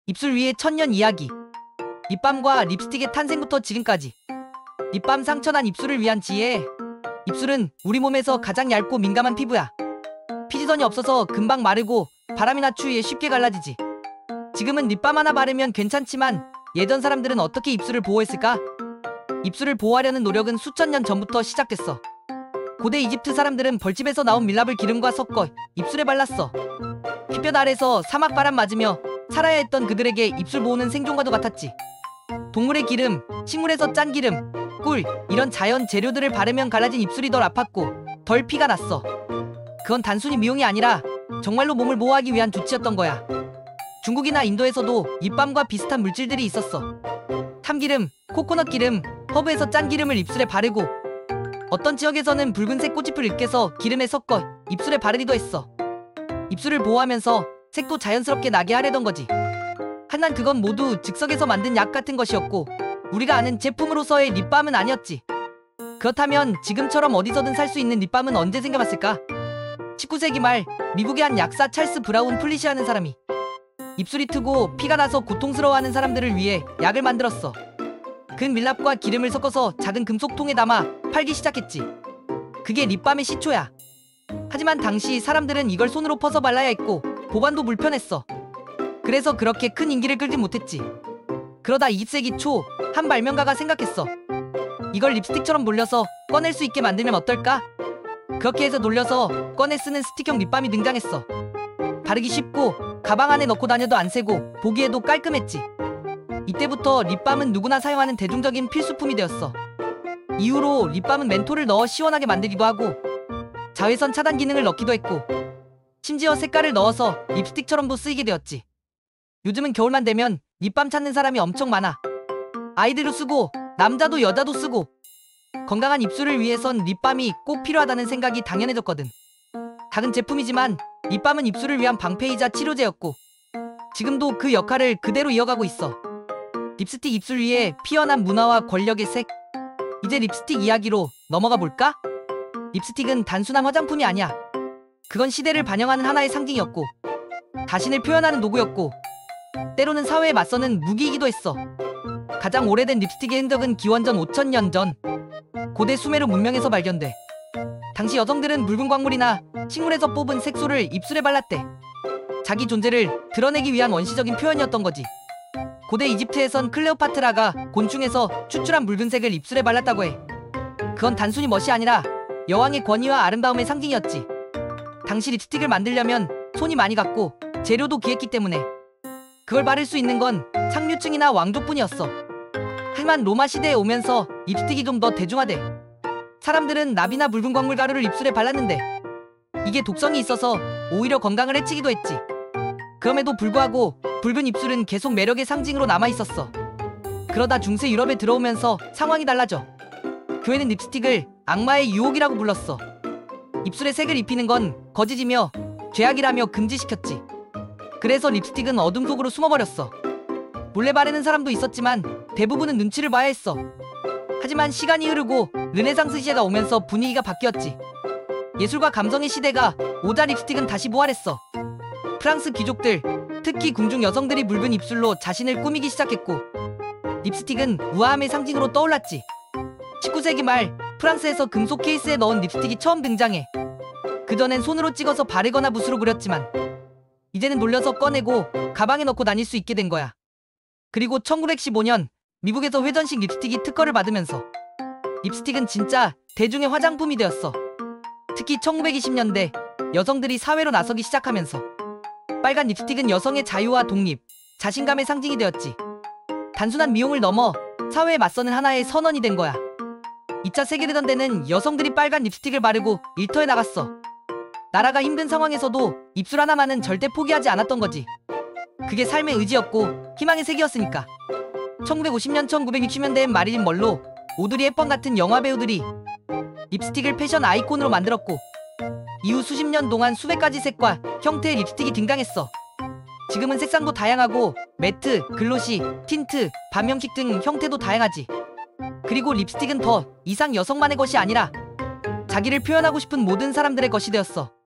입술 위의 천년 이야기. 립밤과 립스틱의 탄생부터 지금까지. 립밤 상처난 입술을 위한 지혜. 입술은 우리 몸에서 가장 얇고 민감한 피부야. 피지선이 없어서 금방 마르고 바람이나 추위에 쉽게 갈라지지. 지금은 립밤 하나 바르면 괜찮지만 예전 사람들은 어떻게 입술을 보호했을까? 입술을 보호하려는 노력은 수천 년 전부터 시작됐어. 고대 이집트 사람들은 벌집에서 나온 밀랍을 기름과 섞어 입술에 발랐어. 햇볕 아래서 사막 바람 맞으며 살아야 했던 그들에게 입술 보호는 생존과도 같았지. 동물의 기름, 식물에서 짠 기름, 꿀 이런 자연 재료들을 바르면 갈라진 입술이 덜 아팠고 덜 피가 났어. 그건 단순히 미용이 아니라 정말로 몸을 보호하기 위한 조치였던 거야. 중국이나 인도에서도 립밤과 비슷한 물질들이 있었어. 참기름, 코코넛 기름, 허브에서 짠 기름을 입술에 바르고 어떤 지역에서는 붉은색 꽃잎을 으깨서 기름에 섞어 입술에 바르기도 했어. 입술을 보호하면서 색도 자연스럽게 나게 하려던 거지. 하지만 그건 모두 즉석에서 만든 약 같은 것이었고 우리가 아는 제품으로서의 립밤은 아니었지. 그렇다면 지금처럼 어디서든 살 수 있는 립밤은 언제 생겨났을까? 19세기 말 미국의 한 약사 찰스 브라운 플리시하는 사람이 입술이 트고 피가 나서 고통스러워하는 사람들을 위해 약을 만들었어. 근 밀랍과 기름을 섞어서 작은 금속통에 담아 팔기 시작했지. 그게 립밤의 시초야. 하지만 당시 사람들은 이걸 손으로 퍼서 발라야 했고 보관도 불편했어. 그래서 그렇게 큰 인기를 끌지 못했지. 그러다 20세기 초 한 발명가가 생각했어. 이걸 립스틱처럼 돌려서 꺼낼 수 있게 만들면 어떨까? 그렇게 해서 돌려서 꺼내 쓰는 스틱형 립밤이 등장했어. 바르기 쉽고 가방 안에 넣고 다녀도 안 새고 보기에도 깔끔했지. 이때부터 립밤은 누구나 사용하는 대중적인 필수품이 되었어. 이후로 립밤은 멘톨을 넣어 시원하게 만들기도 하고 자외선 차단 기능을 넣기도 했고 심지어 색깔을 넣어서 립스틱처럼도 쓰이게 되었지. 요즘은 겨울만 되면 립밤 찾는 사람이 엄청 많아. 아이들도 쓰고 남자도 여자도 쓰고 건강한 입술을 위해선 립밤이 꼭 필요하다는 생각이 당연해졌거든. 작은 제품이지만 립밤은 입술을 위한 방패이자 치료제였고 지금도 그 역할을 그대로 이어가고 있어. 립스틱 입술 위에 피어난 문화와 권력의 색. 이제 립스틱 이야기로 넘어가 볼까? 립스틱은 단순한 화장품이 아니야. 그건 시대를 반영하는 하나의 상징이었고 자신을 표현하는 도구였고 때로는 사회에 맞서는 무기이기도 했어. 가장 오래된 립스틱의 흔적은 기원전 5000년 전 고대 수메르 문명에서 발견돼. 당시 여성들은 묽은 광물이나 식물에서 뽑은 색소를 입술에 발랐대. 자기 존재를 드러내기 위한 원시적인 표현이었던 거지. 고대 이집트에선 클레오파트라가 곤충에서 추출한 붉은색을 입술에 발랐다고 해. 그건 단순히 멋이 아니라 여왕의 권위와 아름다움의 상징이었지. 당시 립스틱을 만들려면 손이 많이 갔고 재료도 귀했기 때문에 그걸 바를 수 있는 건 상류층이나 왕족뿐이었어. 하지만 로마 시대에 오면서 립스틱이 좀 더 대중화돼. 사람들은 납이나 붉은 광물 가루를 입술에 발랐는데 이게 독성이 있어서 오히려 건강을 해치기도 했지. 그럼에도 불구하고 붉은 입술은 계속 매력의 상징으로 남아있었어. 그러다 중세 유럽에 들어오면서 상황이 달라져. 교회는 립스틱을 악마의 유혹이라고 불렀어. 입술에 색을 입히는 건 거짓이며 죄악이라며 금지시켰지. 그래서 립스틱은 어둠 속으로 숨어버렸어. 몰래 바르는 사람도 있었지만 대부분은 눈치를 봐야 했어. 하지만 시간이 흐르고 르네상스 시대가 오면서 분위기가 바뀌었지. 예술과 감성의 시대가 오자 립스틱은 다시 부활했어. 프랑스 귀족들, 특히 궁중 여성들이 묽은 입술로 자신을 꾸미기 시작했고 립스틱은 우아함의 상징으로 떠올랐지. 19세기 말 프랑스에서 금속 케이스에 넣은 립스틱이 처음 등장해. 그전엔 손으로 찍어서 바르거나 붓으로 그렸지만 이제는 돌려서 꺼내고 가방에 넣고 다닐 수 있게 된 거야. 그리고 1915년 미국에서 회전식 립스틱이 특허를 받으면서 립스틱은 진짜 대중의 화장품이 되었어. 특히 1920년대 여성들이 사회로 나서기 시작하면서 빨간 립스틱은 여성의 자유와 독립, 자신감의 상징이 되었지. 단순한 미용을 넘어 사회에 맞서는 하나의 선언이 된 거야. 2차 세계대전 때는 여성들이 빨간 립스틱을 바르고 일터에 나갔어. 나라가 힘든 상황에서도 입술 하나만은 절대 포기하지 않았던 거지. 그게 삶의 의지였고 희망의 색이었으니까. 1950년 1960년대엔 마릴린 먼로, 오드리 헵번 같은 영화 배우들이 립스틱을 패션 아이콘으로 만들었고 이후 수십 년 동안 수백 가지 색과 형태의 립스틱이 등장했어. 지금은 색상도 다양하고 매트, 글로시, 틴트, 반명식 등 형태도 다양하지. 그리고 립스틱은 더 이상 여성만의 것이 아니라 자기를 표현하고 싶은 모든 사람들의 것이 되었어.